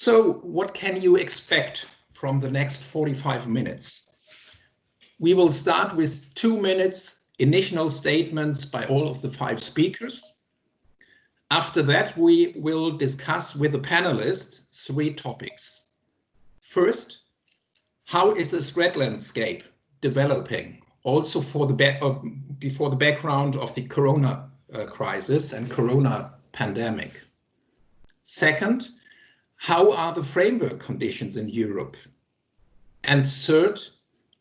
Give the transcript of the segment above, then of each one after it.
So what can you expect from the next 45 minutes? We will start with 2 minutes initial statements by all of the 5 speakers. After that, we will discuss with the panelists 3 topics. First, how is the threat landscape developing, also for before the background of the corona crisis and corona pandemic? Second, how are the framework conditions in Europe? And third,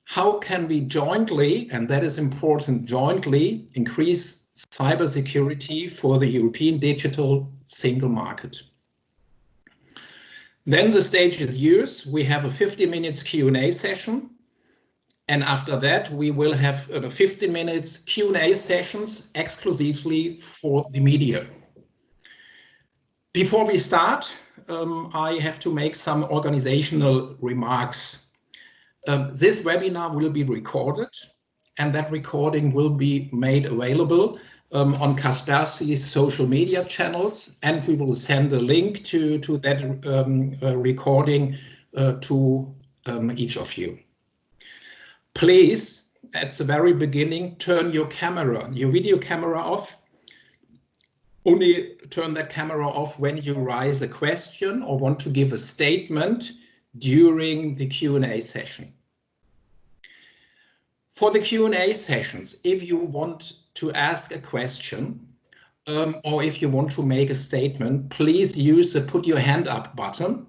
how can we jointly, and that is important, jointly increase cybersecurity for the European digital single market? Then the stage is yours. We have a 50 minutes Q&A session. And after that, we will have 15 minutes Q&A sessions exclusively for the media. Before we start, I have to make some organizational remarks. This webinar will be recorded, and that recording will be made available on Kaspersky's social media channels, and we will send a link to that recording to each of you. Please, at the very beginning, turn your video camera off. Only turn that camera off when you raise a question or want to give a statement during the Q&A session. For the Q&A sessions, if you want to ask a question or if you want to make a statement, please use the put your hand up button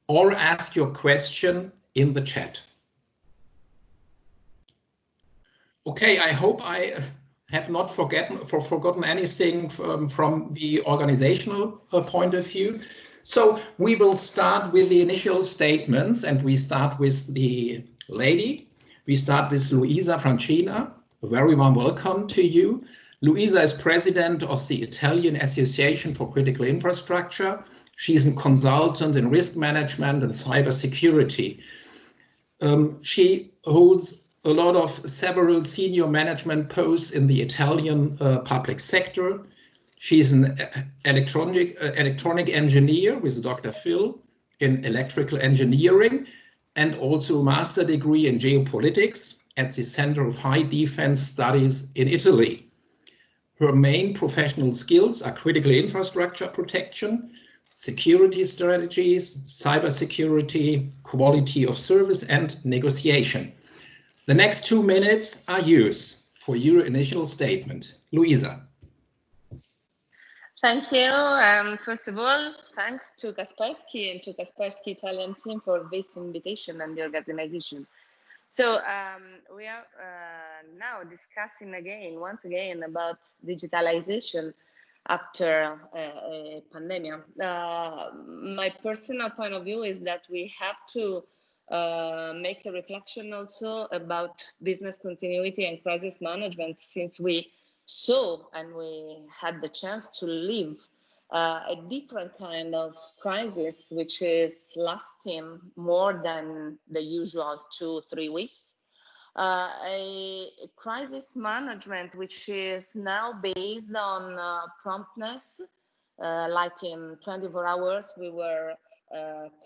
or ask your question in the chat. Okay, I hope I have not forgotten anything from the organizational point of view. So we will start with the initial statements, and we start with the lady. We start with Luisa Francina. A very warm welcome to you. Luisa is president of the Italian Association for Critical Infrastructure. She's a consultant in risk management and cybersecurity. She holds a lot of several senior management posts in the Italian public sector. She's an electronic engineer with Dr. Phil in electrical engineering and also a master degree in geopolitics at the Center of High Defense Studies in Italy. Her main professional skills are critical infrastructure protection, security strategies, cybersecurity, quality of service, and negotiation. The next 2 minutes are yours for your initial statement. Luisa. Thank you. First of all, thanks to Kaspersky and to Kaspersky Italian team for this invitation and the organization. So we are now discussing once again about digitalization after a pandemic. My personal point of view is that we have to make a reflection also about business continuity and crisis management, since we saw and we had the chance to live a different kind of crisis, which is lasting more than the usual 2-3 weeks. A crisis management which is now based on promptness, like in 24 hours we were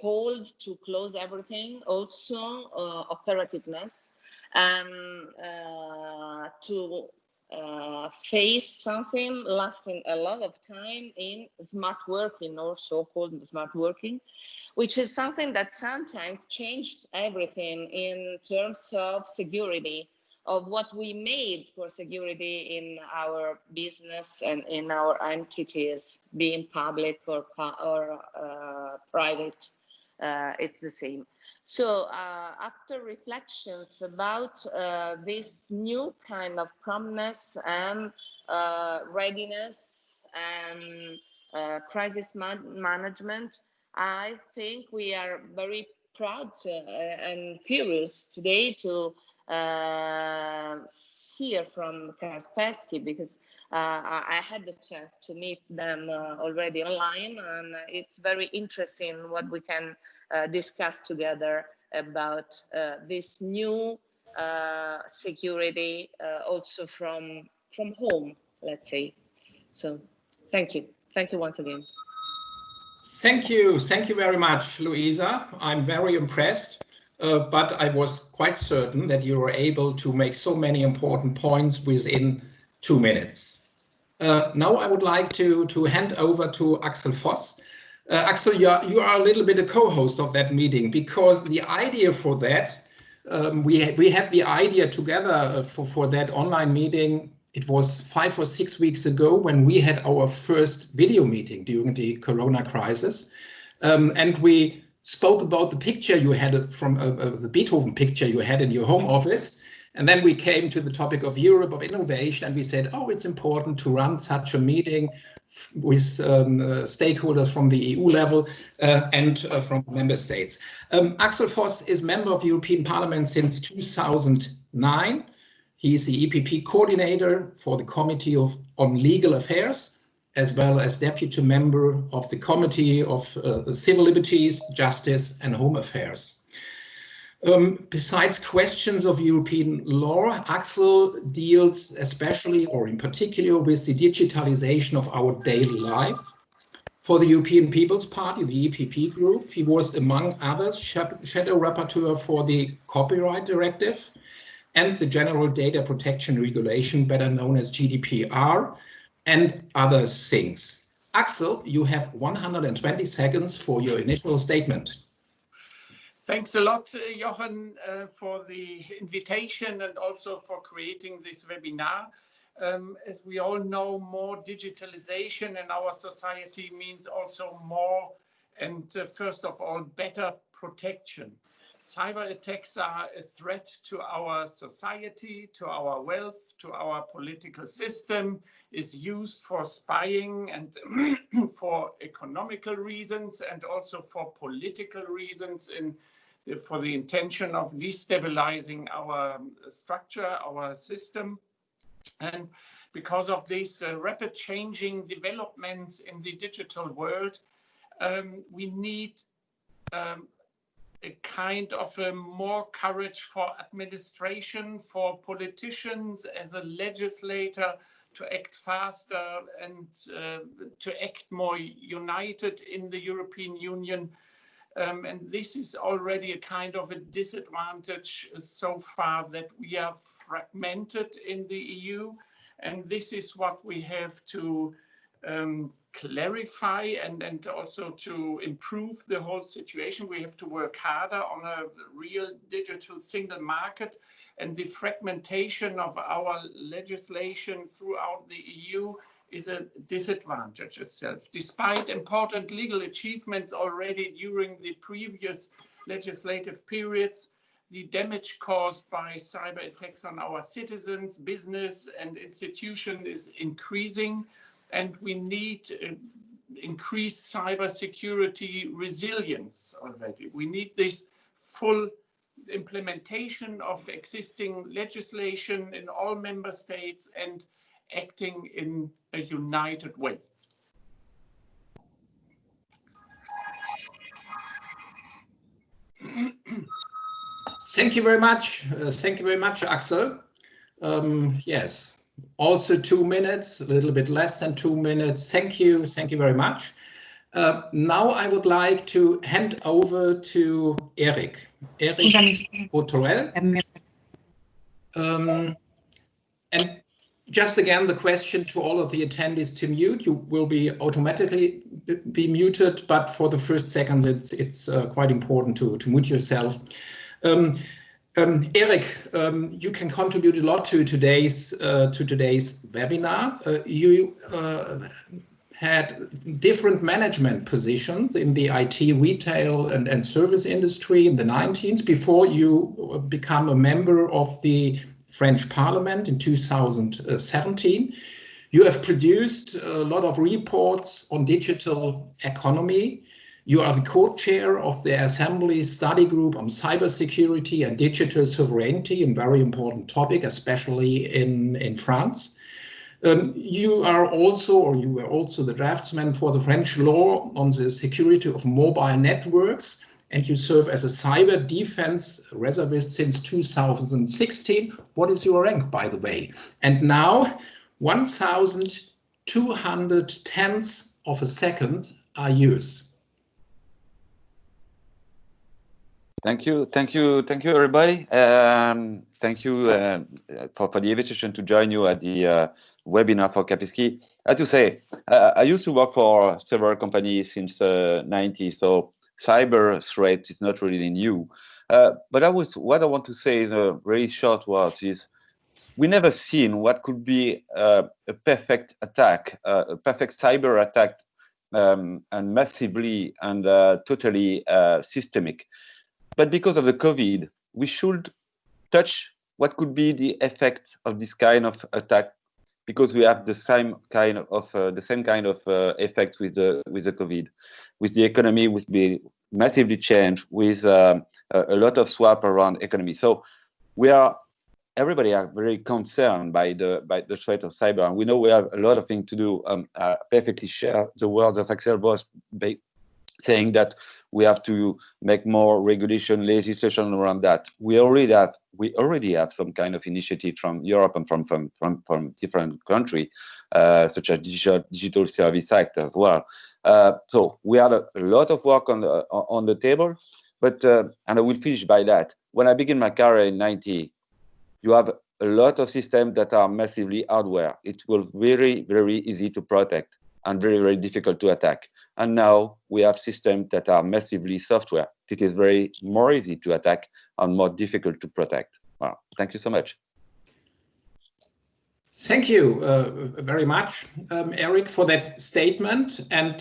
called to close everything, also operativeness, and to face something lasting a lot of time in smart working, or so-called smart working, which is something that sometimes changed everything in terms of security, of what we made for security in our business and in our entities, being public or private, it's the same. So after reflections about this new kind of promptness and readiness and crisis management, I think we are very proud and curious today to hear from Kaspersky, because I had the chance to meet them already online, and it's very interesting what we can discuss together about this new security, also from home, let's say. So thank you once again. Thank you very much, Luisa. I'm very impressed, but I was quite certain that you were able to make so many important points within 2 minutes. Now I would like to hand over to Axel Voss. Axel, you are a little bit a co-host of that meeting, because the idea for that, we had the idea together for that online meeting. It was 5 or 6 weeks ago when we had our first video meeting during the Corona crisis. And we spoke about the picture you had from the Beethoven picture you had in your home office. And then we came to the topic of Europe, of innovation, and we said, oh, it's important to run such a meeting with stakeholders from the EU level and from member states. Axel Voss is member of the European Parliament since 2009. He is the EPP coordinator for the Committee on Legal Affairs, as well as deputy member of the Committee of Civil Liberties, Justice and Home Affairs. Besides questions of European law, Axel deals especially or in particular with the digitalization of our daily life. For the European People's Party, the EPP group, he was among others shadow rapporteur for the Copyright Directive and the General Data Protection Regulation, better known as GDPR, and other things. Axel, you have 120 seconds for your initial statement. Thanks a lot, Jochen, for the invitation and also for creating this webinar. As we all know, more digitalization in our society means also more and first of all, better protection. Cyber attacks are a threat to our society, to our wealth, to our political system, is used for spying and for economical reasons and also for political reasons for the intention of destabilizing our structure, our system. And because of these rapid changing developments in the digital world, we need a kind of more courage for administration, for politicians as a legislator to act faster and to act more united in the European Union. And this is already a kind of a disadvantage so far, that we are fragmented in the EU. And this is what we have to clarify and also to improve the whole situation. We have to work harder on a real digital single market, and the fragmentation of our legislation throughout the EU is a disadvantage itself. Despite important legal achievements already during the previous legislative periods, the damage caused by cyber attacks on our citizens, business and institutions is increasing, and we need increased cybersecurity resilience already. We need this full implementation of existing legislation in all member states and acting in a united way. Thank you very much. Thank you very much, Axel. Yes, also 2 minutes, a little bit less than 2 minutes. Thank you very much. Now I would like to hand over to Eric Botorel. And just again, the question to all of the attendees to mute. You will be automatically be muted, but for the first seconds, it's quite important to mute yourself. Eric, you can contribute a lot to today's webinar. You had different management positions in the IT, retail and service industry in the 1990s before you become a member of the French Parliament in 2017. You have produced a lot of reports on digital economy. You are the co-chair of the Assembly's study group on cybersecurity and digital sovereignty, a very important topic, especially in France. You are also, or you were also the draftsman for the French law on the security of mobile networks, and you serve as a cyber defense reservist since 2016. What is your rank, by the way? And now 1,200 tenths of a second are yours. Thank you, everybody. Thank you for the invitation to join you at the webinar for Kaspersky. I have to say, I used to work for several companies since '90s, so cyber threat is not really new. But what I want to say in a very short words is, we never seen what could be a perfect attack, a perfect cyber attack, and massively and totally systemic. But because of the COVID, we should touch what could be the effect of this kind of attack, because we have the same kind of effects with the COVID, with the economy, with the massively changed, with a lot of swap around economy. So everybody are very concerned by the threat of cyber, and we know we have a lot of things to do. Perfectly share the words of Axel Voss, saying that we have to make more regulation, legislation around that. We already have some kind of initiative from Europe and from different countries, such as Digital Service Act as well. So we had a lot of work on the table, but and I will finish by that. When I began my career in '90, you have a lot of systems that are massively hardware. It was very, very easy to protect and very, very difficult to attack. And now we have systems that are massively software. It is very more easy to attack and more difficult to protect. Well, thank you so much. Thank you very much, Eric, for that statement. And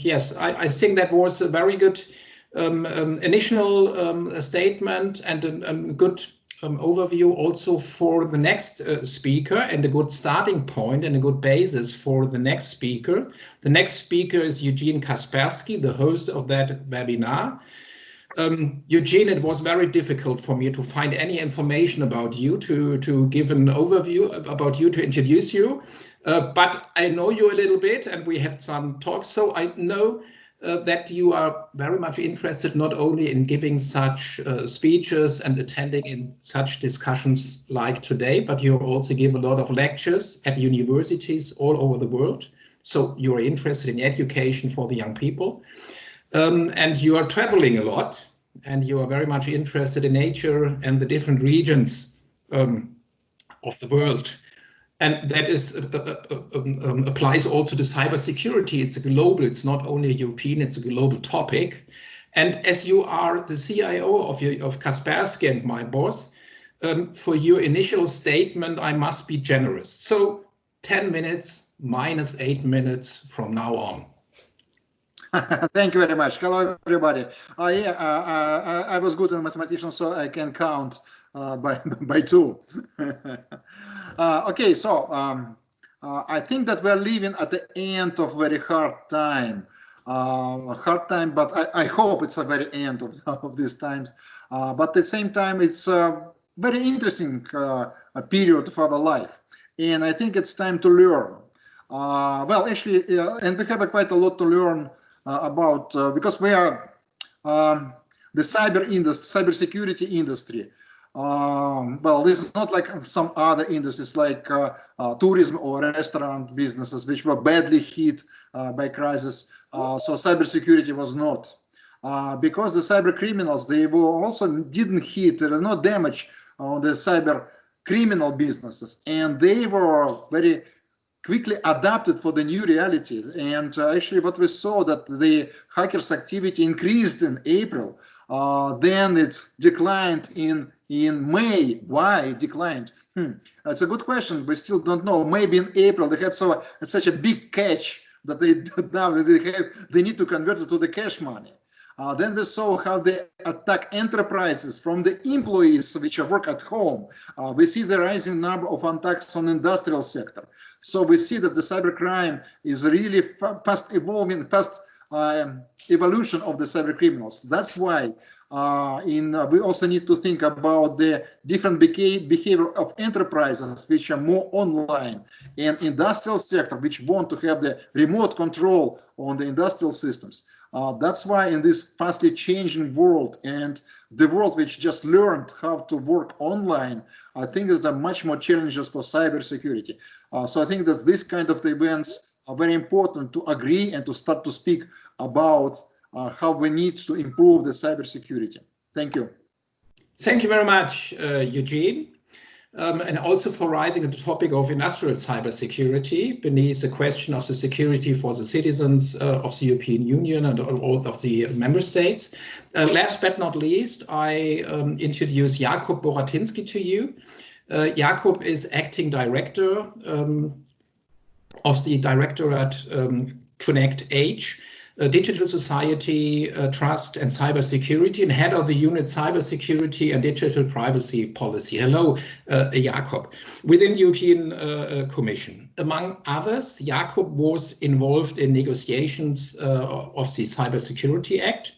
yes, I think that was a very good initial statement and a good overview also for the next speaker, and a good starting point and a good basis for the next speaker. The next speaker is Eugene Kaspersky, the host of that webinar. Eugene, it was very difficult for me to find any information about you, to give an overview about you, to introduce you. But I know you a little bit, and we had some talks, so I know that you are very much interested not only in giving such speeches and attending in such discussions like today, but you also give a lot of lectures at universities all over the world. So you're interested in education for the young people. And you are traveling a lot, and you are very much interested in nature and the different regions of the world. And that is applies also to cybersecurity. It's a global, it's not only a European, it's a global topic. And as you are the CIO of Kaspersky and my boss, for your initial statement, I must be generous. So 10 minutes minus 8 minutes from now on. Thank you very much. Hello, everybody. I was good in mathematician, so I can count by two. Okay, so I think that we're living at the end of very hard time. But I hope it's a very end of these times. But at the same time, it's a very interesting period of our life. And I think it's time to learn. Well, actually, and we have quite a lot to learn about, because we are the cybersecurity industry. Well, this is not like some other industries like tourism or restaurant businesses, which were badly hit by crisis. So cybersecurity was not, because the cyber criminals, they were also didn't hit. There is no damage on the cyber criminal businesses, and they were very quickly adapted for the new reality. And actually what we saw, that the hackers activity increased in April, then it declined in May. Why it declined? That's a good question. We still don't know. Maybe in April they have such a big cash that they need to convert it to the cash money. Then we saw how they attack enterprises from the employees which work at home. We see the rising number of attacks on industrial sector. So we see that the cybercrime is really fast evolving, fast evolution of the cyber criminals. That's why we also need to think about the different behavior of enterprises which are more online, and industrial sector which want to have the remote control on the industrial systems. That's why in this fastly changing world, and the world which just learned how to work online, I think there are much more challenges for cybersecurity. So I think that this kind of events are very important to agree and to start to speak about how we need to improve the cybersecurity. Thank you. Thank you very much, Eugene. And also for writing the topic of industrial cybersecurity beneath the question of the security for the citizens of the European Union and all of the member states. Last but not least, I introduce Jakub Boratinsky to you. Jakub is acting director of the Directorate Connect Age, Digital Society, Trust and Cybersecurity, and head of the unit Cybersecurity and Digital Privacy Policy. Hello, Jakub. Within European Commission. Among others, Jakub was involved in negotiations of the Cybersecurity Act,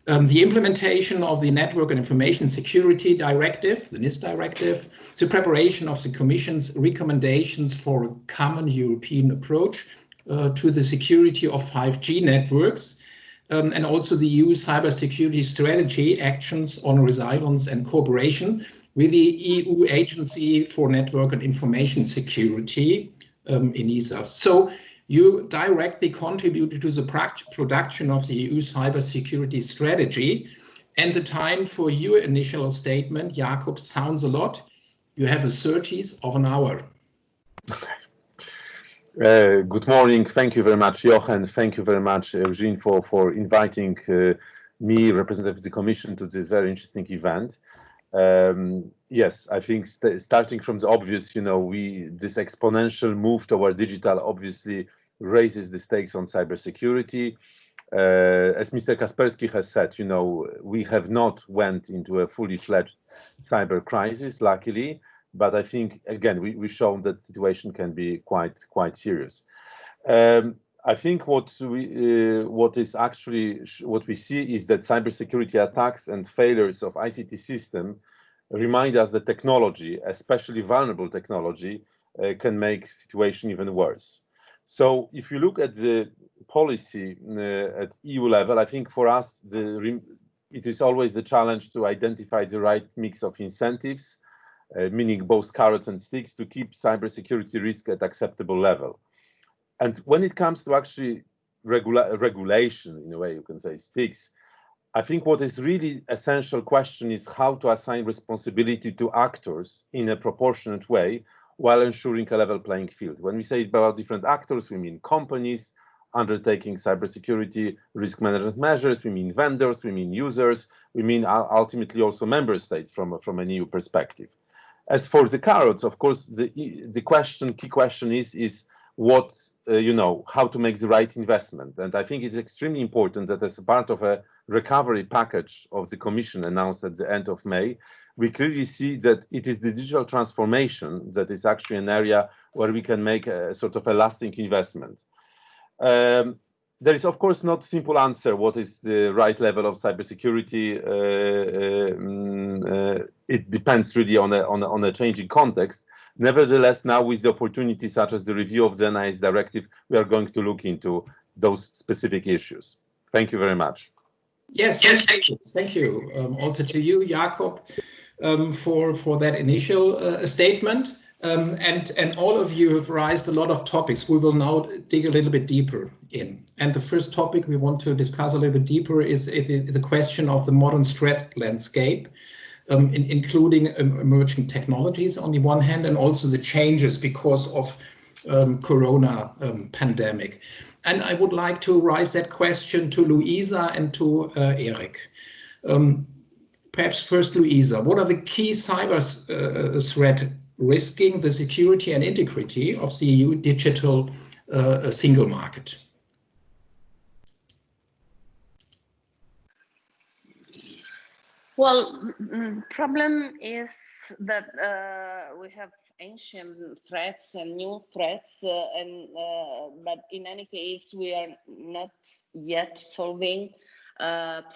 the implementation of the Network and Information Security Directive, the NIS Directive, the preparation of the Commission's recommendations for a common European approach to the security of 5G networks, and also the EU cybersecurity strategy actions on resilience and cooperation with the EU Agency for Network and Information Security, ENISA. So you directly contributed to the production of the EU cybersecurity strategy, and the time for your initial statement, Jakub, sounds a lot. You have a 30th of an hour. Good morning. Thank you very much, Jochen. Thank you very much, Eugene, for inviting me, representative of the Commission, to this very interesting event. Yes, I think starting from the obvious, this exponential move toward digital obviously raises the stakes on cybersecurity. As Mr. Kaspersky has said, we have not went into a fully fledged cyber crisis, luckily. But I think, again, we've shown that the situation can be quite serious. I think what we see is that cybersecurity attacks and failures of ICT system remind us that technology, especially vulnerable technology, can make situation even worse. So if you look at the policy at EU level, I think for us it is always the challenge to identify the right mix of incentives, meaning both carrots and sticks, to keep cybersecurity risk at acceptable level. And when it comes to actually regulation, in a way you can say sticks, I think what is really essential question is how to assign responsibility to actors in a proportionate way while ensuring a level playing field. When we say about different actors, we mean companies undertaking cybersecurity risk management measures, we mean vendors, we mean users, we mean ultimately also member states from an EU perspective. As for the carrots, of course, the key question is what, how to make the right investment. And I think it's extremely important that as a part of a recovery package of the Commission announced at the end of May, we clearly see that it is the digital transformation that is actually an area where we can make a sort of a lasting investment. There is, of course, not a simple answer what is the right level of cybersecurity. It depends really on a changing context. Nevertheless, now with the opportunity such as the review of the NIS directive, we are going to look into those specific issues. Thank you very much. Yes, thank you. Also to you, Jakub, for that initial statement. And all of you have raised a lot of topics. We will now dig a little bit deeper in. And the first topic we want to discuss a little bit deeper is the question of the modern threat landscape, including emerging technologies on the one hand, and also the changes because of Corona pandemic. And I would like to raise that question to Luisa and to Eric. Perhaps first, Luisa, what are the key cyber threat risking the security and integrity of the EU digital single market? Well, problem is that we have ancient threats and new threats, but in any case, we are not yet solving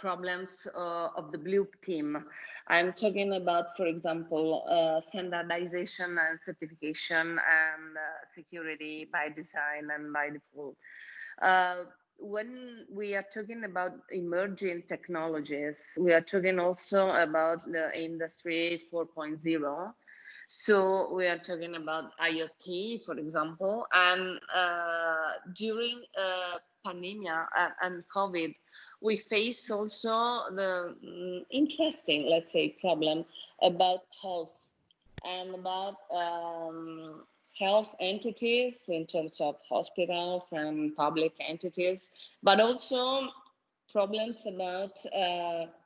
problems of the blue team. I'm talking about, for example, standardization and certification and security by design and by default. When we are talking about emerging technologies, we are talking also about the industry 4.0. So we are talking about IoT, for example, and during pandemic and COVID, we face also the interesting, let's say, problem about health and about health entities in terms of hospitals and public entities, but also problems about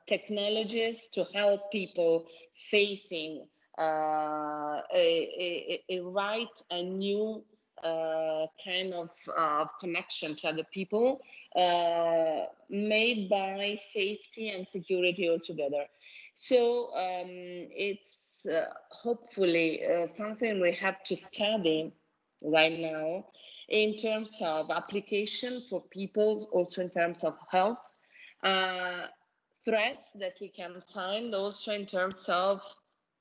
technologies to help people facing a right and new kind of connection to other people made by safety and security altogether. So it's hopefully something we have to study right now in terms of application for people, also in terms of health, threats that we can find also in terms of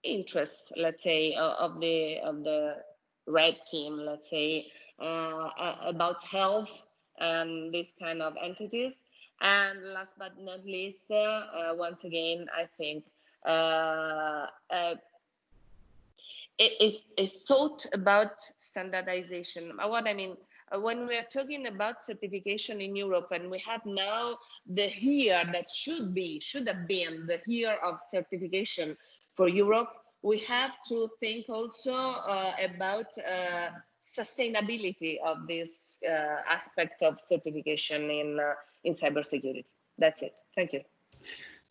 interest, let's say, of the red team, let's say, about health and this kind of entities. And last but not least, once again, I think a thought about standardization. What I mean, when we are talking about certification in Europe, and we have now the year that should have been the year of certification for Europe, we have to think also about sustainability of this aspect of certification in cybersecurity. That's it. Thank you.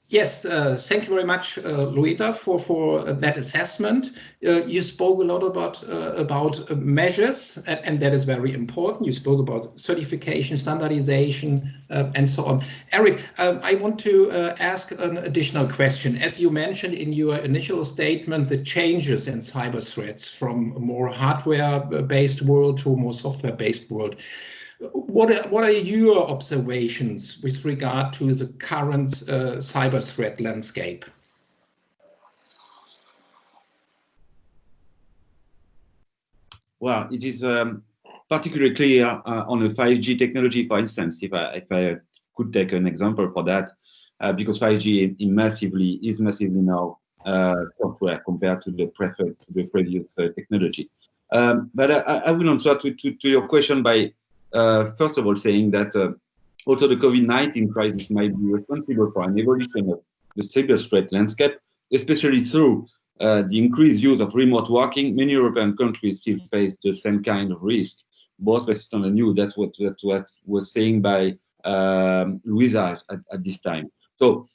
Yes, thank you very much, Luisa, for that assessment. You spoke a lot about measures, and that is very important. You spoke about certification, standardization, and so on. Eric, I want to ask an additional question. As you mentioned in your initial statement, the changes in cyber threats from a more hardware-based world to a more software-based world. What are your observations with regard to the current cyber threat landscape? Well, it is particularly clear on a 5G technology, for instance, if I could take an example for that, because 5G is massively now software compared to the previous technology. But I will answer to your question by first of all saying that also the COVID-19 crisis might be responsible for an evolution of the cyber threat landscape, especially through the increased use of remote working. Many European countries still face the same kind of risk, both based on the new. That's what was saying by Luisa at this time. So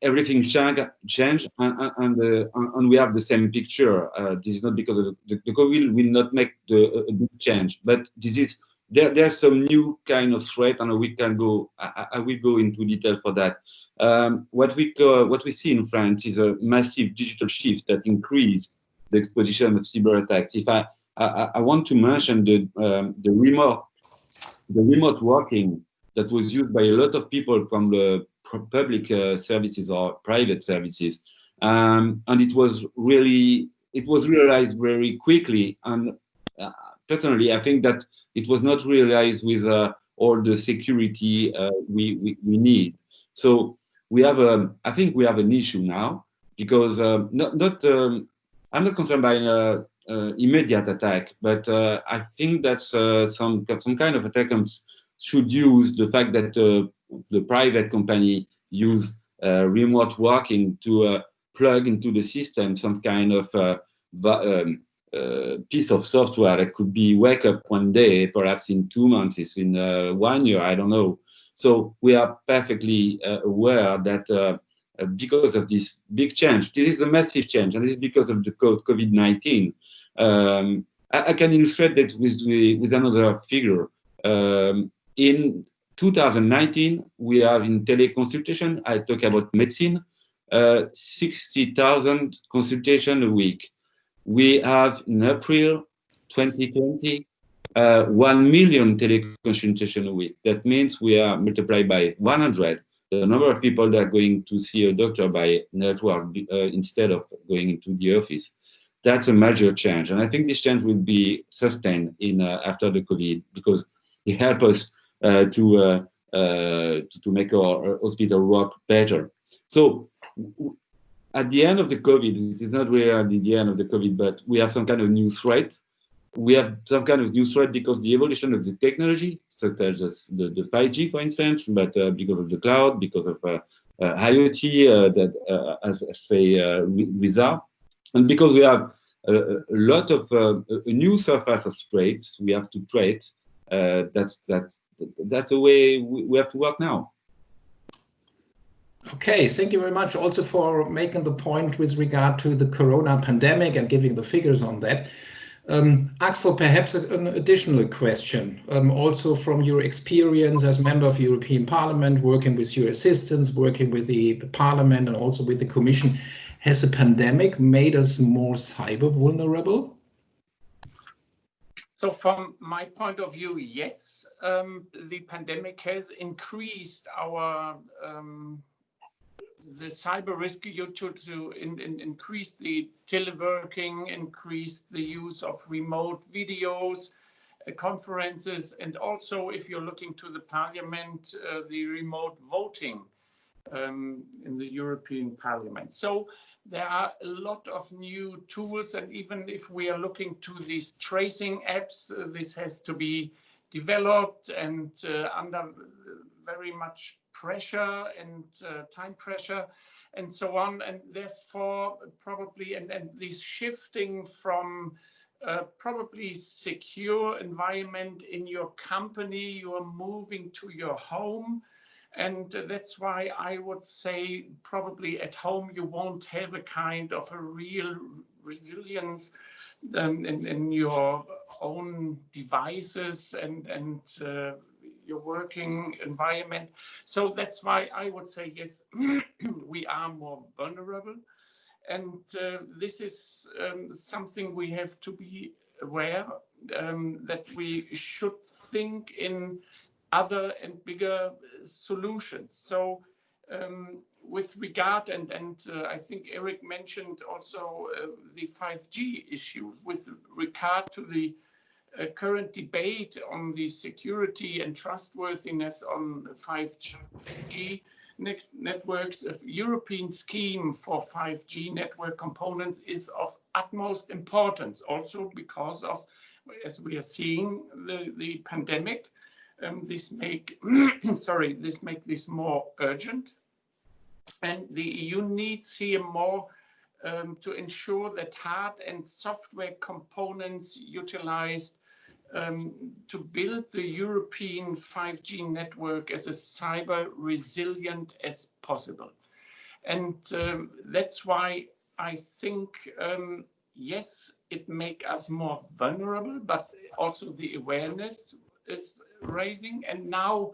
everything changed, and we have the same picture. This is not because of the COVID will not make a big change, but this is there's some new kind of threat, and we can go. I will go into detail for that. What we see in France is a massive digital shift that increased the exposition of cyber attacks. If I want to mention the remote working that was used by a lot of people from the public services or private services, and it was realized very quickly. And personally, I think that it was not realized with all the security we need. So we have I think we have an issue now because I'm not concerned by an immediate attack, but I think that some kind of attackers should use the fact that the private company use remote working to plug into the system some kind of piece of software that could be wake up one day, perhaps in 2 months, it's in 1 year, I don't know. So we are perfectly aware that because of this big change, this is a massive change, and this is because of the COVID-19. I can illustrate that with another figure. In 2019, we have in teleconsultation, I talk about medicine, 60,000 consultations a week. We have in April 2020, 1 million teleconsultation a week. That means we are multiplied by 100 the number of people that are going to see a doctor by network instead of going into the office. That's a major change, and I think this change will be sustained in after the COVID because it helps us to make our hospital work better. So at the end of the COVID, this is not really at the end of the COVID, but we have some kind of new threat. We have some kind of new threat because the evolution of the technology, such as the 5G, for instance, but because of the cloud, because of IoT, as I say, with that, and because we have a lot of a new surface of threats, we have to treat. That's the way we have to work now. Okay, thank you very much also for making the point with regard to the corona pandemic and giving the figures on that. Axel, perhaps an additional question, also from your experience as member of European Parliament, working with your assistants, working with the Parliament and also with the Commission. Has the pandemic made us more cyber vulnerable? So from my point of view, yes, the pandemic has increased our the cyber risk to increase the teleworking, increase the use of remote videos, conferences, and also if you're looking to the Parliament, the remote voting in the European Parliament. So there are a lot of new tools, and even if we are looking to these tracing apps, this has to be developed and under very much pressure and time pressure and so on, and therefore probably and this shifting from probably secure environment in your company, you are moving to your home. And that's why I would say probably at home you won't have a kind of a real resilience in your own devices and your working environment. So that's why I would say yes, we are more vulnerable. And this is something we have to be aware that we should think in other and bigger solutions. So with regard, and I think Eric mentioned also the 5G issue, with regard to the current debate on the security and trustworthiness on 5G networks, a European scheme for 5G network components is of utmost importance, also because of, as we are seeing, the pandemic. This make this more urgent, and the EU needs here more to ensure that hard and software components utilized to build the European 5G network as a cyber resilient as possible. And that's why I think, yes, it makes us more vulnerable, but also the awareness is raising. And now,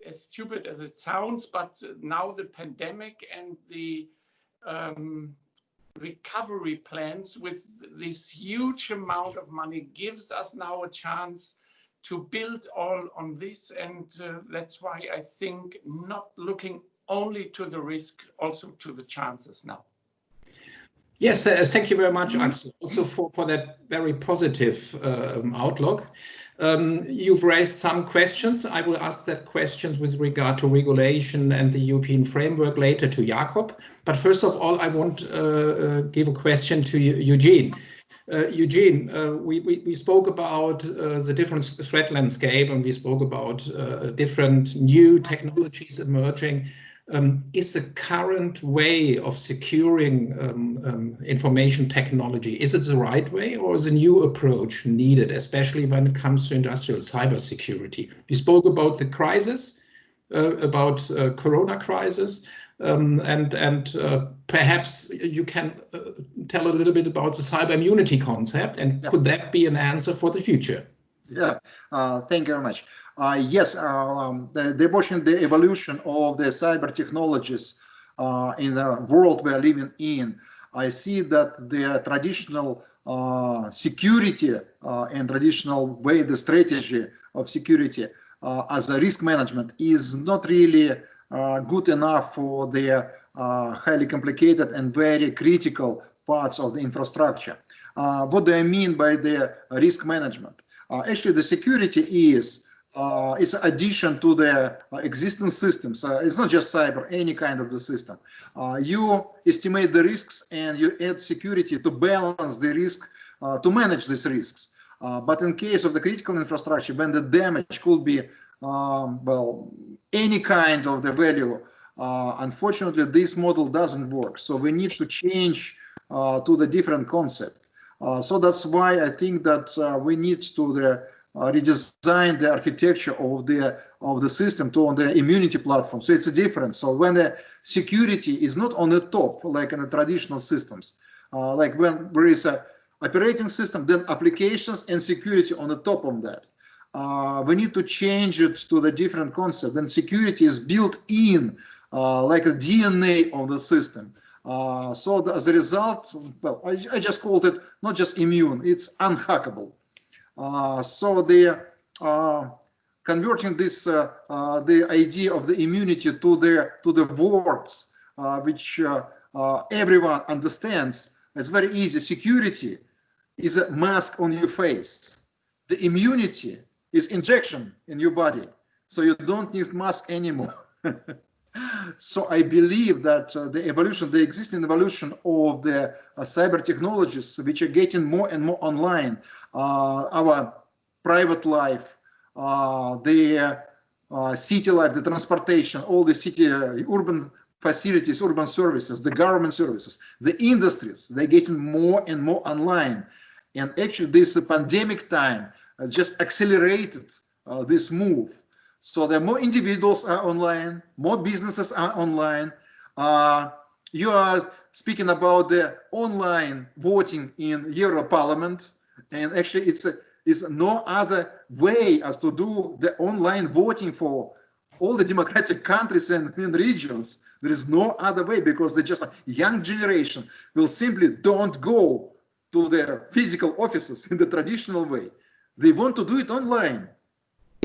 as stupid as it sounds, but now the pandemic and the recovery plans with this huge amount of money gives us now a chance to build all on this. And that's why I think not looking only to the risk, also to the chances now. Yes, thank you very much, Axel, also for that very positive outlook. You've raised some questions. I will ask that questions with regard to regulation and the European framework later to Jakob. But first of all, I want to give a question to Eugene. Eugene, we spoke about the different threat landscape, and we spoke about different new technologies emerging. Is the current way of securing information technology, is it the right way, or is a new approach needed, especially when it comes to industrial cybersecurity? We spoke about the crisis, about corona crisis, and perhaps you can tell a little bit about the cyber immunity concept, and could that be an answer for the future? Yeah, thank you very much. Yes, the evolution of the cyber technologies in the world we are living in, I see that the traditional security and traditional way, the strategy of security as a risk management is not really good enough for the highly complicated and very critical parts of the infrastructure. What do I mean by the risk management? Actually, the security is it's addition to the existing systems. It's not just cyber, any kind of the system. You estimate the risks and you add security to balance the risk, to manage these risks. But in case of the critical infrastructure, when the damage could be, well, any kind of the value, unfortunately, this model doesn't work. So we need to change to the different concept. So that's why I think that we need to redesign the architecture of the system to on the immunity platform. So it's a difference. So when the security is not on the top, like in the traditional systems, like when there is a operating system, then applications and security on the top of that. We need to change it to the different concept. And security is built in like a DNA of the system. So as a result, well, I just called it not just immune, it's unhackable. So the converting this the idea of the immunity to the words which everyone understands. It's very easy. Security is a mask on your face. The immunity is injection in your body, so you don't need mask anymore. So I believe that the evolution, the existing evolution of the cyber technologies, which are getting more and more online, our private life, the city life, the transportation, all the city, urban facilities, urban services, the government services, the industries, they're getting more and more online. And actually this pandemic time just accelerated this move. So the more individuals are online, more businesses are online. You are speaking about the online voting in Euro Parliament, and actually it's no other way as to do the online voting for all the democratic countries and regions. There is no other way, because the just young generation will simply don't go to their physical offices in the traditional way. They want to do it online.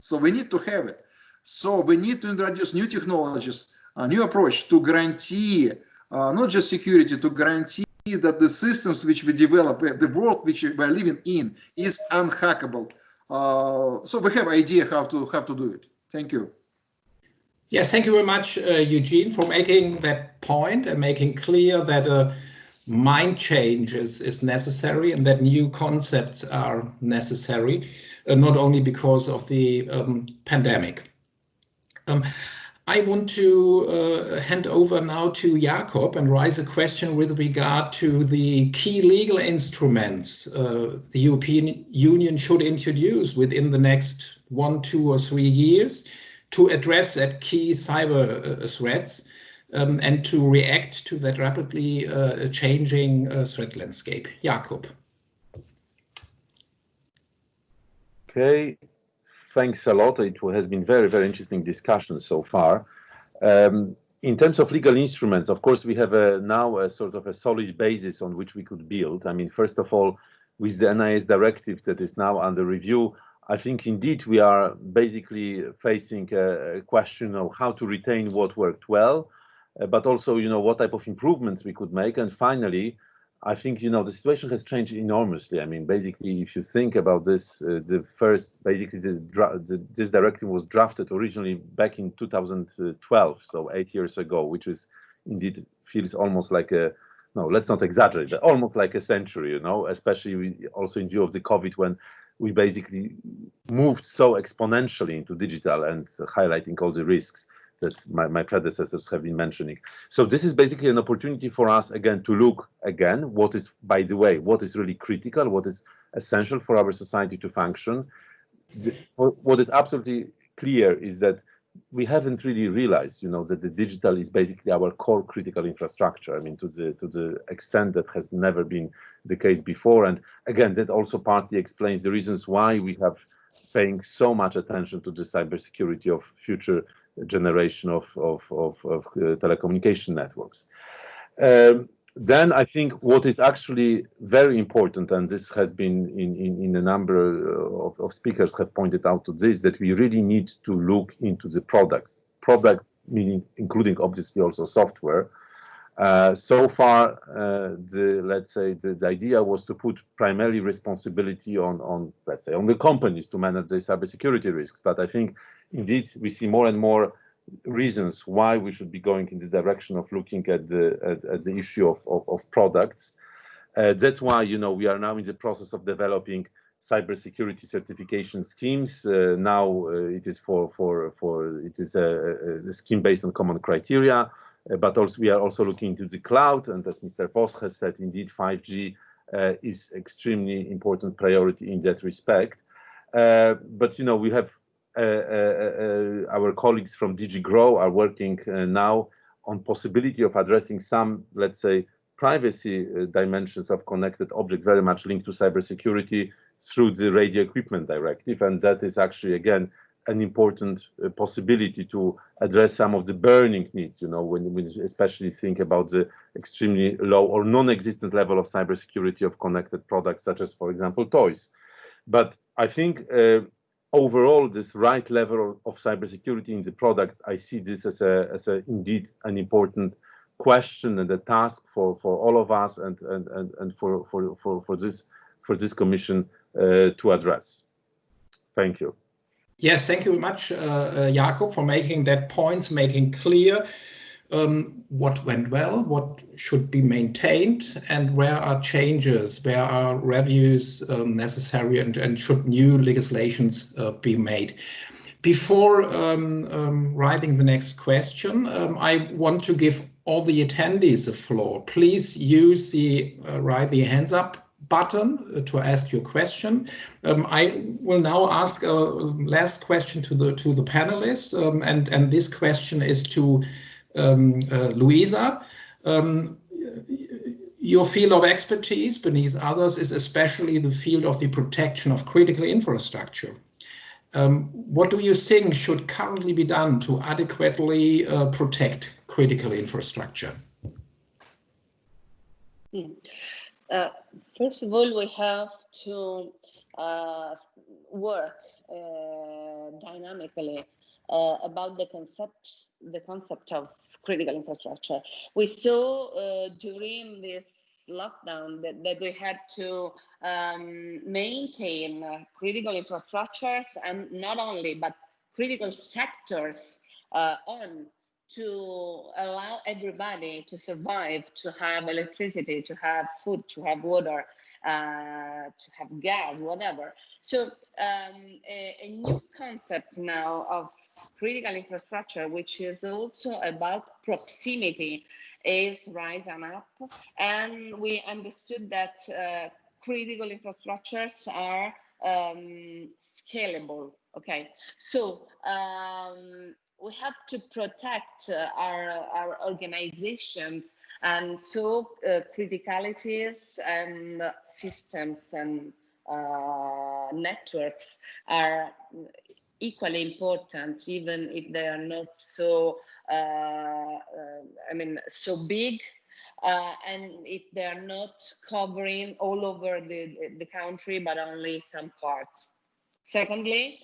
So we need to have it. So we need to introduce new technologies, a new approach to guarantee not just security, to guarantee that the systems which we develop, the world which we are living in, is unhackable. So we have idea how to do it. Thank you. Yes, thank you very much, Eugene, for making that point and making clear that mind change is necessary and that new concepts are necessary, not only because of the pandemic. I want to hand over now to Jakob and raise a question with regard to the key legal instruments the European Union should introduce within the next 1, 2, or 3 years to address that key cyber threats and to react to that rapidly changing threat landscape. Jakob. Okay. Thanks a lot. It has been very, very interesting discussion so far. In terms of legal instruments, of course, we have now a sort of a solid basis on which we could build. I mean, first of all, with the NIS directive that is now under review, I think indeed we are basically facing a question of how to retain what worked well, but also, you know, what type of improvements we could make. And finally, I think, you know, the situation has changed enormously. I mean, basically, if you think about this, this directive was drafted originally back in 2012, so 8 years ago, which is indeed feels almost like a, no, let's not exaggerate, but almost like a century, you know, especially also in view of the COVID, when we basically moved so exponentially into digital and highlighting all the risks that my predecessors have been mentioning. So this is basically an opportunity for us again to look again what is, by the way, what is really critical, what is essential for our society to function. What is absolutely clear is that we haven't really realized, you know, that the digital is basically our core critical infrastructure. I mean, to the extent that has never been the case before. And again, that also partly explains the reasons why we have paying so much attention to the cybersecurity of future generation of telecommunication networks. Then I think what is actually very important, and this has been in a number of speakers have pointed out to this, that we really need to look into the products meaning including obviously also software, So far, let's say the idea was to put primarily responsibility on let's say on the companies to manage the cybersecurity risks. But I think indeed we see more and more reasons why we should be going in the direction of looking at the issue of products. That's why, you know, we are now in the process of developing cybersecurity certification schemes. Now it is it is a scheme based on common criteria. But also we are also looking into the cloud, and as Mr. Voss has said, indeed 5G is extremely important priority in that respect. But you know, we have our colleagues from DG Grow are working now on possibility of addressing some, let's say, privacy dimensions of connected object, very much linked to cybersecurity through the Radio Equipment Directive, and that is actually again an important possibility to address some of the burning needs, you know, when we especially think about the extremely low or non-existent level of cybersecurity of connected products, such as, for example, toys. But I think overall, this right level of cybersecurity in the products, I see this as a indeed an important question and a task for all of us and for this commission to address. Thank you. Yes, thank you very much, Jakob, for making that points, making clear what went well, what should be maintained, and where are changes, where are reviews necessary, and should new legislations be made. Before writing the next question, I want to give all the attendees the floor. Please use the raise the hands up button to ask your question. I will now ask a last question to the panelists, and this question is to Luisa. Your field of expertise beneath others is especially the field of the protection of critical infrastructure. What do you think should currently be done to adequately protect critical infrastructure? First of all, we have to work dynamically about the concept of critical infrastructure. We saw during this lockdown that we had to maintain critical infrastructures, and not only, but critical sectors on to allow everybody to survive, to have electricity, to have food, to have water, to have gas, whatever. So a new concept now of critical infrastructure, which is also about proximity, is rising up. And we understood that critical infrastructures are scalable. Okay, so we have to protect our organizations, and so criticalities and systems and networks are equally important, even if they are not so so big, and if they are not covering all over the country, but only some part. Secondly,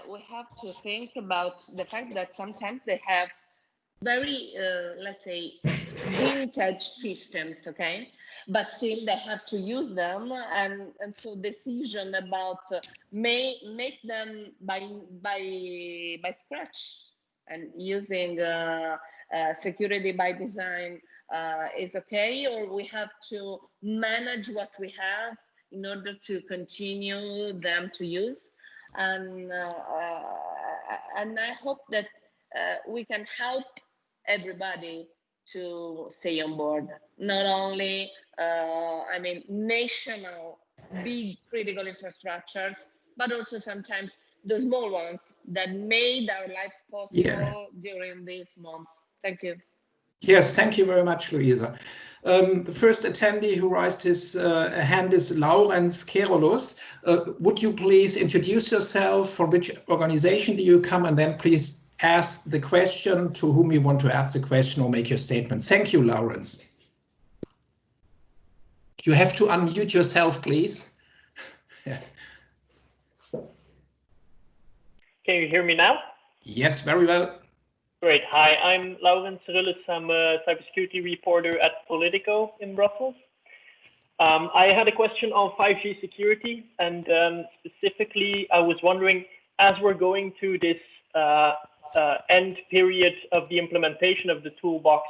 we have to think about the fact that sometimes they have very, let's say, vintage systems, okay? But still they have to use them, and so decision about make them by scratch and using security by design is okay, or we have to manage what we have in order to continue them to use. And I hope that we can help everybody to stay on board. Not only, national big critical infrastructures, but also sometimes the small ones that made our lives possible during these months. Thank you. Yes, thank you very much, Luisa. The first attendee who raised his hand is Laurens Kerolus. Would you please introduce yourself? From which organization do you come? And then please ask the question to whom you want to ask the question or make your statement. Thank you, Laurens. You have to unmute yourself, please. Can you hear me now? Yes, very well. Great. Hi, I'm Laurens Rillis. I'm a cybersecurity reporter at Politico in Brussels. I had a question on 5G security, and specifically, I was wondering, as we're going to this end period of the implementation of the toolbox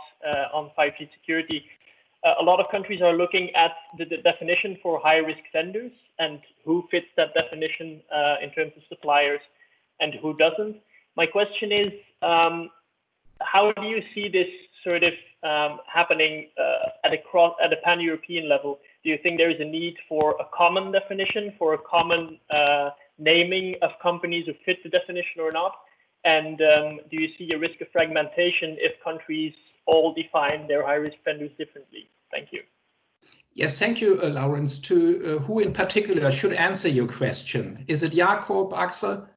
on 5G security, a lot of countries are looking at the definition for high-risk vendors and who fits that definition in terms of suppliers and who doesn't. My question is, how do you see this sort of happening at a pan-European level? Do you think there is a need for a common definition, for a common naming of companies who fit the definition or not? And do you see a risk of fragmentation if countries all define their high-risk vendors differently? Thank you. Yes, thank you, Laurens. Who in particular should answer your question? Is it Jakob, Axel?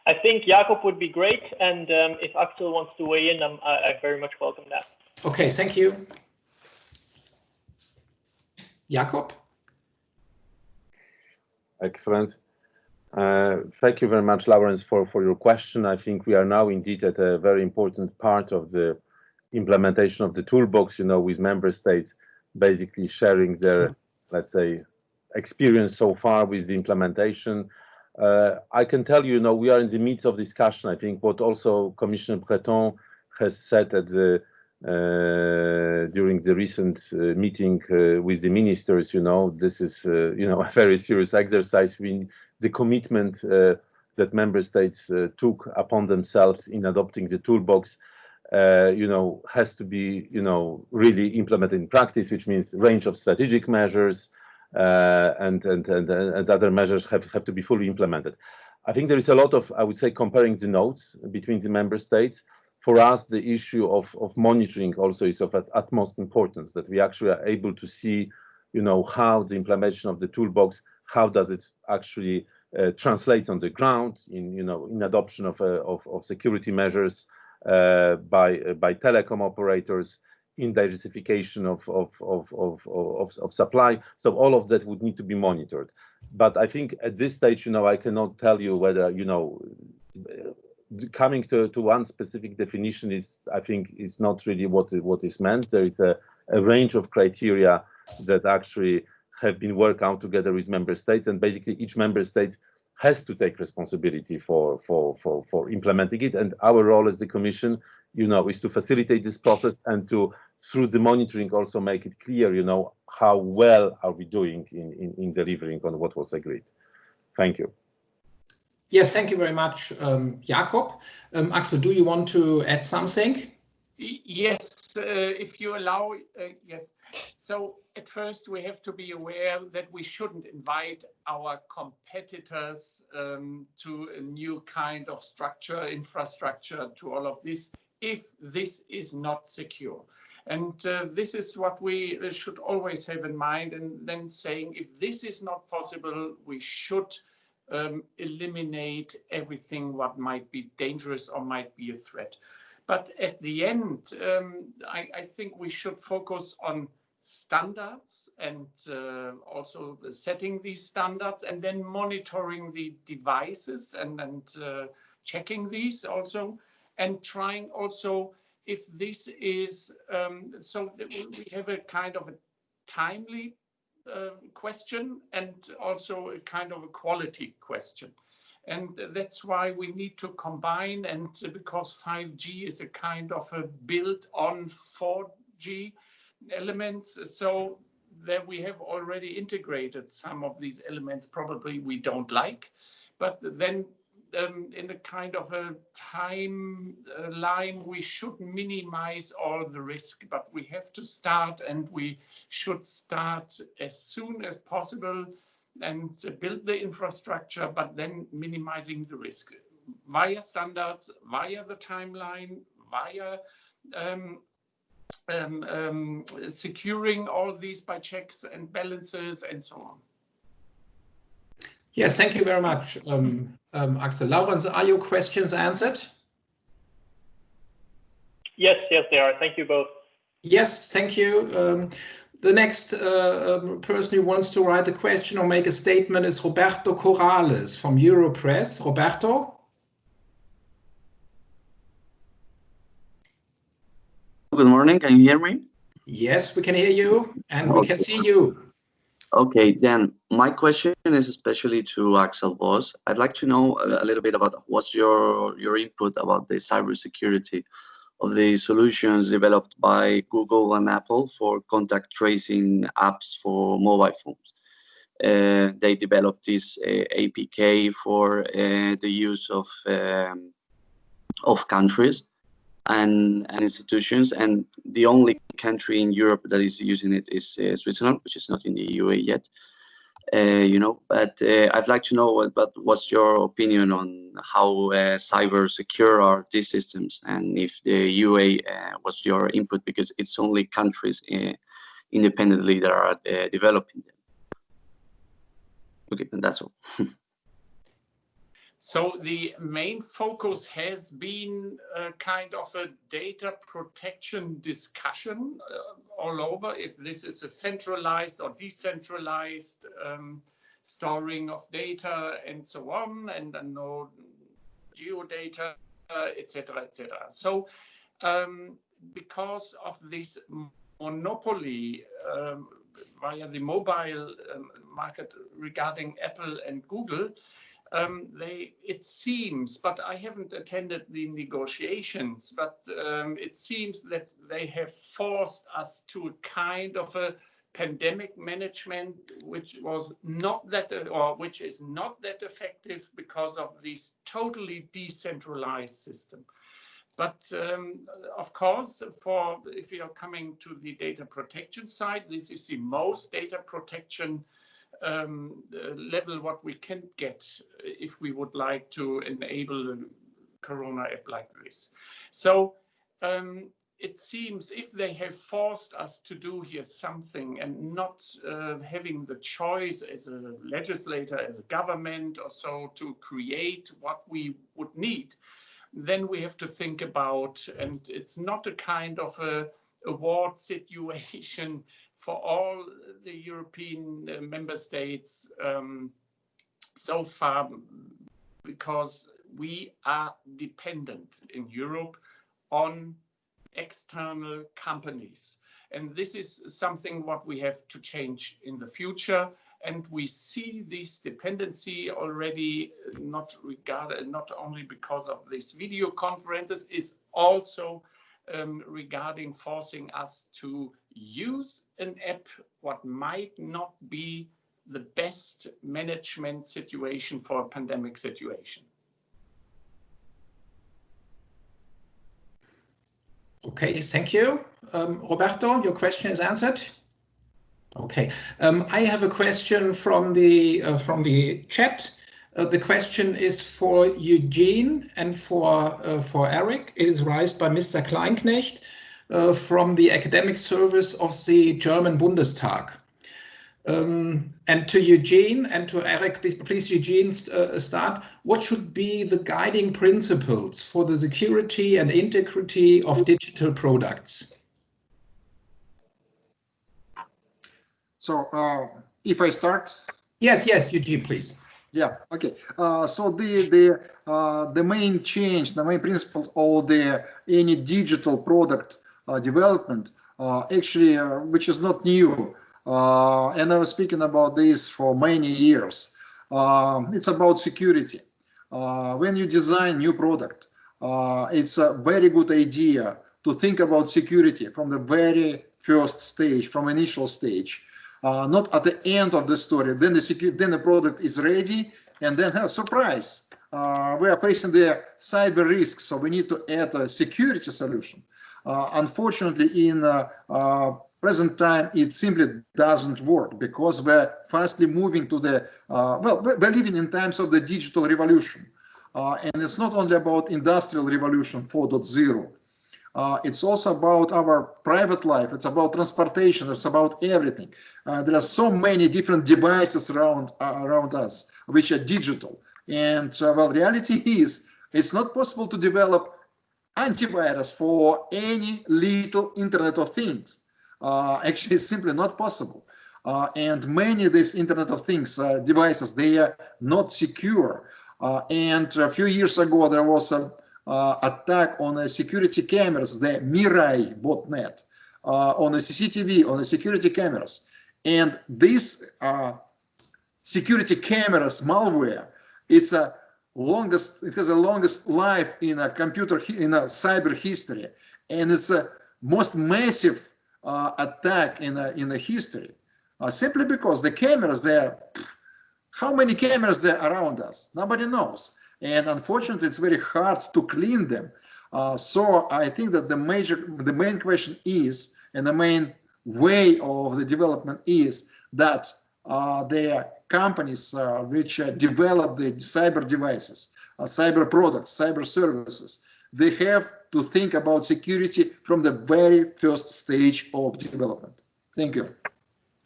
I think Jakob would be great, and if Axel wants to weigh in, I very much welcome that. Okay, thank you. Jakob? Excellent. Thank you very much, Laurens, for your question. I think we are now indeed at a very important part of the implementation of the toolbox, with member states basically sharing their, let's say, experience so far with the implementation. I can tell you, we are in the midst of discussion. I think what also Commissioner Breton has said at the during the recent meeting with the ministers, this is, a very serious exercise. The commitment that member states took upon themselves in adopting the toolbox, has to be, really implemented in practice, which means range of strategic measures and other measures have to be fully implemented. I think there is a lot of, I would say, comparing the notes between the member states. For us, the issue of monitoring also is of utmost importance, that we actually are able to see, how the implementation of the toolbox, how does it actually translate on the ground in adoption of security measures by telecom operators, in diversification of supply. So all of that would need to be monitored. But I think at this stage, I cannot tell you whether, coming to one specific definition is not really what is meant. There is a range of criteria that actually have been worked out together with member states, and basically each member state has to take responsibility for implementing it. And our role as the Commission, is to facilitate this process and to, through the monitoring, also make it clear, how well are we doing in delivering on what was agreed. Thank you. Yes, thank you very much, Jakob. Axel, do you want to add something? Yes, if you allow, yes. So at first we have to be aware that we shouldn't invite our competitors to a new kind of structure, infrastructure, to all of this, if this is not secure. And this is what we should always have in mind, and then saying, if this is not possible, we should eliminate everything what might be dangerous or might be a threat. But at the end, I think we should focus on standards and also setting these standards, and then monitoring the devices and checking these also, and trying also if this is so that we have a kind of a timely question and also a kind of a quality question. And that's why we need to combine, and because 5G is a kind of a build on 4G elements, so that we have already integrated some of these elements probably we don't like, but then in a kind of a timeline, we should minimize all the risk, but we have to start, and we should start as soon as possible and build the infrastructure, but then minimizing the risk via standards, via the timeline, via securing all these by checks and balances and so on. Yes, thank you very much, Axel. Laurens, are your questions answered? Yes, they are. Thank you both. Yes, thank you. The next person who wants to write a question or make a statement is Roberto Corrales from Europress. Roberto? good morning. Can you hear me? Yes, we can hear you and we can see you. Okay, then my question is especially to Axel Voss. I'd like to know a little bit about what's your input about the cybersecurity of the solutions developed by Google and Apple for contact tracing apps for mobile phones. They developed this APK for the use of countries and institutions, and the only country in Europe that is using it is Switzerland, which is not in the UA yet. But I'd like to know what's your opinion on how cyber secure are these systems, and if the UA, what's your input, because it's only countries independently that are developing them. Okay, and that's all. So the main focus has been kind of a data protection discussion all over, if this is a centralized or decentralized storing of data and so on, and no geodata, etc., etc. So because of this monopoly via the mobile market regarding Apple and Google, it seems, but I haven't attended the negotiations, but it seems that they have forced us to a kind of a pandemic management, which was not that, or which is not that effective because of this totally decentralized system. But of course, if you're coming to the data protection side, this is the most data protection level what we can get if we would like to enable a Corona app like this. So it seems if they have forced us to do here something and not having the choice as a legislator, as a government or so, to create what we would need, then we have to think about, and it's not a kind of a award situation for all the European member states so far, because we are dependent in Europe on external companies. And this is something what we have to change in the future. And we see this dependency already not only because of these video conferences, is also regarding forcing us to use an app what might not be the best management situation for a pandemic situation. Okay, thank you. Roberto, your question is answered. Okay, I have a question from the chat. The question is for Eugene and for Eric. It is raised by Mr. Kleinknecht from the academic service of the German Bundestag. And to Eugene and to Eric, please Eugene, start. What should be the guiding principles for the security and integrity of digital products? So if I start? Yes, Eugene, please. Yeah, okay. So the main change, the main principles of any digital product development, actually, which is not new, and I was speaking about this for many years. It's about security. When you design new product, it's a very good idea to think about security from the very first stage, from initial stage. Not at the end of the story. Then the product is ready, and then surprise, we are facing the cyber risks, so we need to add a security solution. Unfortunately, in present time, it simply doesn't work because we're fastly moving to the we're living in times of the digital revolution, and it's not only about industrial revolution 4.0. It's also about our private life. It's about transportation. It's about everything. There are so many different devices around us which are digital. And well, reality is it's not possible to develop antivirus for any little Internet of Things. Actually, it's simply not possible. And many of these Internet of Things devices, they are not secure. And a few years ago, there was a attack on the security cameras, the Mirai botnet, on the CCTV, on the security cameras. And this security cameras malware, it has the longest life in a cyber history, and it's the most massive attack in the history. Simply because the cameras there, how many cameras there around us? Nobody knows. And unfortunately, it's very hard to clean them. So I think that the main question is, and the main way of the development is that there are companies which develop the cyber devices, cyber products, cyber services. They have to think about security from the very first stage of development. Thank you.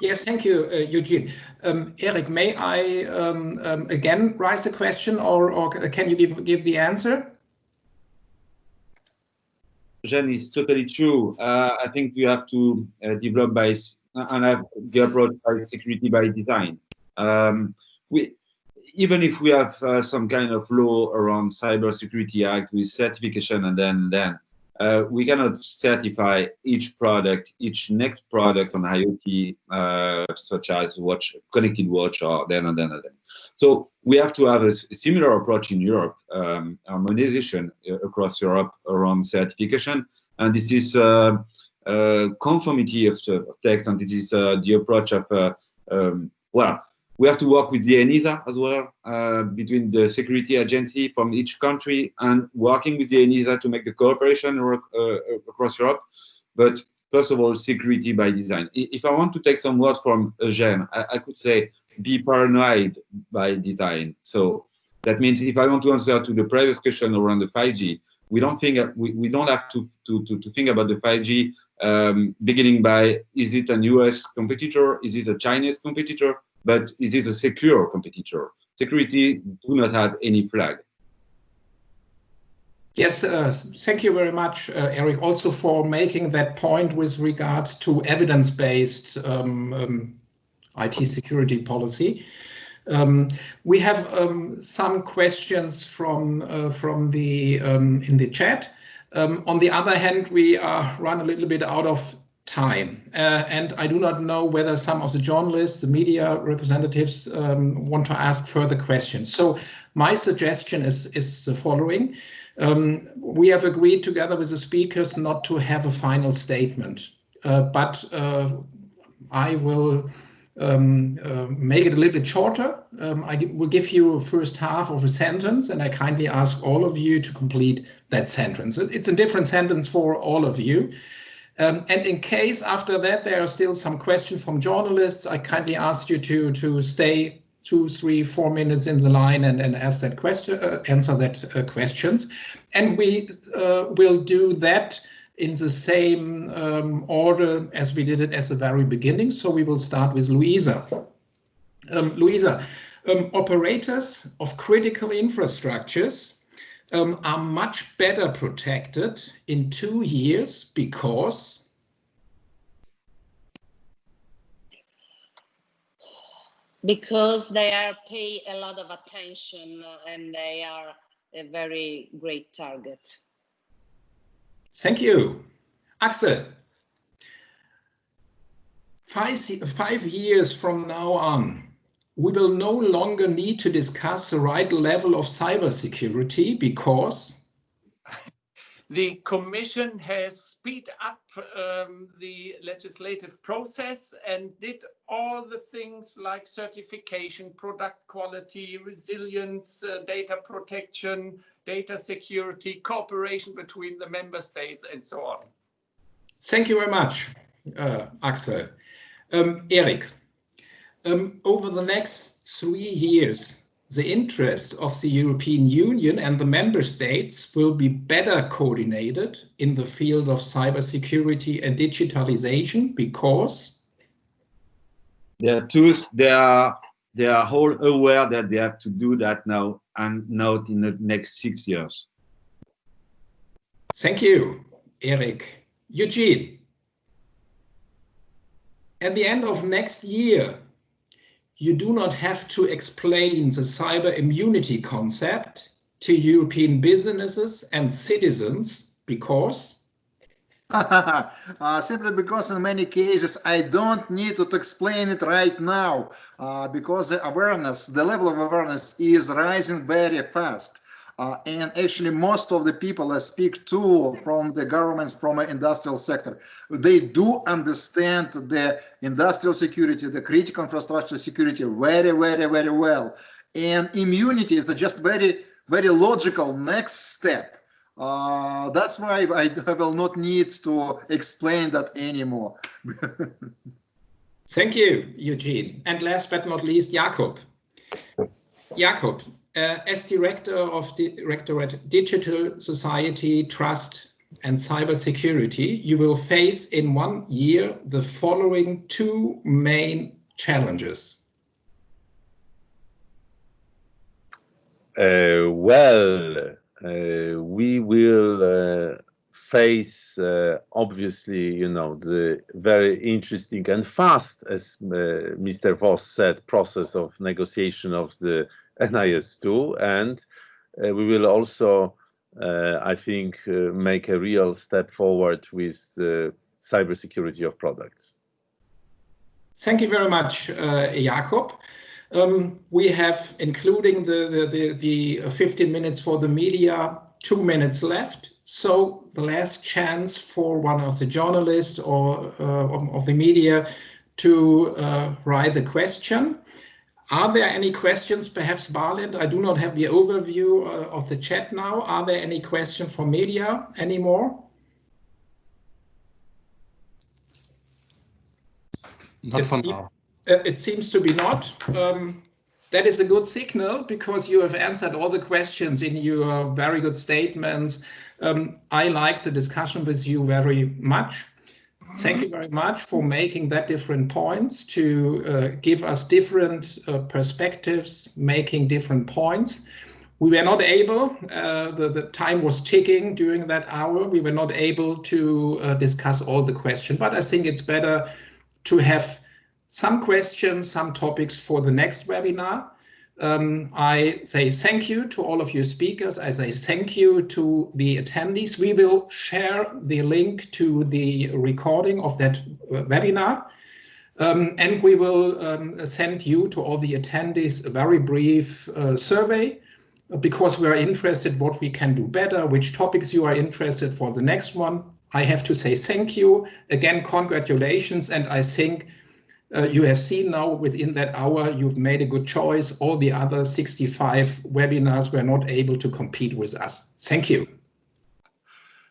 Yes, thank you, Eugene. Eric, may I again raise a question, or can you give the answer? Eugene, it's totally true. I think we have to develop and have the approach by security by design. Even if we have some kind of law around Cybersecurity Act with certification, and then we cannot certify each next product on IoT, such as connected watch, or then. So we have to have a similar approach in Europe, harmonization across Europe around certification, and this is conformity of text, and this is the approach of we have to work with the ENISA as well, between the security agency from each country and working with the ENISA to make the cooperation across Europe. But first of all, security by design. If I want to take some words from Eugene, I could say be paranoid by design. So that means if I want to answer to the previous question around the 5G, we don't have to think about the 5G beginning by, is it a US competitor? Is it a Chinese competitor? But it is a secure competitor. Security do not have any flag. Yes, thank you very much, Eric, also for making that point with regards to evidence-based IT security policy. We have some questions from the in the chat. On the other hand, we run a little bit out of time, and I do not know whether some of the journalists, the media representatives want to ask further questions. So my suggestion is the following. We have agreed together with the speakers not to have a final statement, but I will make it a little bit shorter. I will give you a first half of a sentence, and I kindly ask all of you to complete that sentence. It's a different sentence for all of you. And in case after that there are still some questions from journalists, I kindly ask you to stay 2, 3, 4 minutes in the line and ask that question, answer that questions. And we will do that in the same order as we did it at the very beginning. So we will start with Luisa. Luisa, operators of critical infrastructures are much better protected in 2 years because they are pay a lot of attention and they are a very great target. Thank you. Axel, 5 years from now on, we will no longer need to discuss the right level of cybersecurity because the Commission has speed up the legislative process and did all the things like certification, product quality, resilience, data protection, data security, cooperation between the member states, and so on. Thank you very much, Axel. Eric, over the next 3 years, the interest of the European Union and the member states will be better coordinated in the field of cybersecurity and digitalization because they are all aware that they have to do that now and not in the next 6 years. Thank you, Eric. Eugene, at the end of next year, you do not have to explain the cyber immunity concept. to European businesses and citizens because? Simply because in many cases I don't need to explain it right now, because the awareness, the level of awareness is rising very fast. And actually most of the people I speak to from the governments, from the industrial sector, they do understand the industrial security, the critical infrastructure security very, very, very well. And immunity is just very, very logical next step. That's why I will not need to explain that anymore. Thank you, Eugene. And last but not least, Jakob. Jakob, as Director of Directorate Digital Society, Trust and Cybersecurity, you will face in 1 year the following 2 main challenges. We will face, obviously, you know, the very interesting and fast, as Mr. Voss said, process of negotiation of the NIS2, and we will also, I think, make a real step forward with cybersecurity of products. Thank you very much, Jakob. We have, including the 15 minutes for the media, 2 minutes left. So the last chance for one of the journalists or of the media to write the question. Are there any questions? Perhaps Barlind, I do not have the overview of the chat now. Are there any questions for media anymore? Not for now. It seems to be not. That is a good signal because you have answered all the questions in your very good statements. I like the discussion with you very much. Thank you very much for making that different points to give us different perspectives, making different points. We were not able, the time was ticking during that hour. We were not able to discuss all the questions, but I think it's better to have some questions, some topics for the next webinar. I say thank you to all of you speakers. I say thank you to the attendees. We will share the link to the recording of that webinar. And we will send you, to all the attendees, a very brief survey, because we are interested what we can do better, which topics you are interested for the next one. I have to say thank you. Again, congratulations. And I think you have seen now within that hour, you've made a good choice. All the other 65 webinars were not able to compete with us. Thank you.